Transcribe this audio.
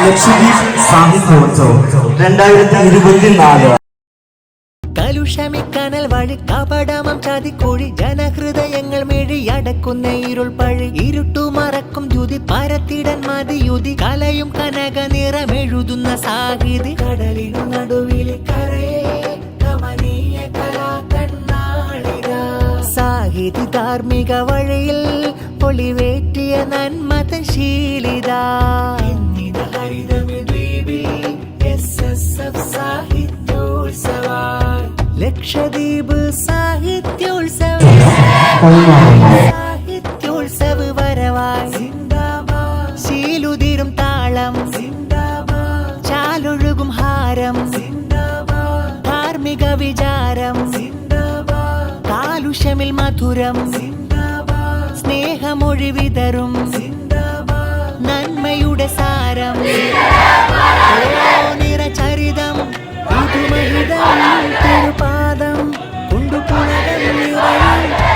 ലക്ഷദ്വീപ് സാഹിത്യോത്സവം 2024. കലുഷമിക്കനൽ വഴി കപടമം ചതിക്കുഴി ജനഹൃദയങ്ങൾ മെഴിയടക്കുന്ന ഇരുൾ പഴി ഇരുട്ടു മറക്കും ദ്യുതി പരത്തിടൻ മതിയുതി കലയും കനക നിറമെഴുതുന്ന സാഹിതി കടലിനു നടുവിലെ കരയെ കമനീയ കലാകണ്ണാളിക സാഹിതി ധാർമ്മിക വഴിയിൽ പൊളിവേറ്റിയ നന്മതൻ ശീലിത ലക്ഷദ്വീപ് സാഹിത്യോത്സവം സാഹിത്യോത്സവ് വരവായി ശീലുതിരും താളം ചാലൊഴുകും ഹാരം ധാർമ്മിക വിചാരം കാലുഷമിൽ മധുരം സ്നേഹമൊഴി വിതറും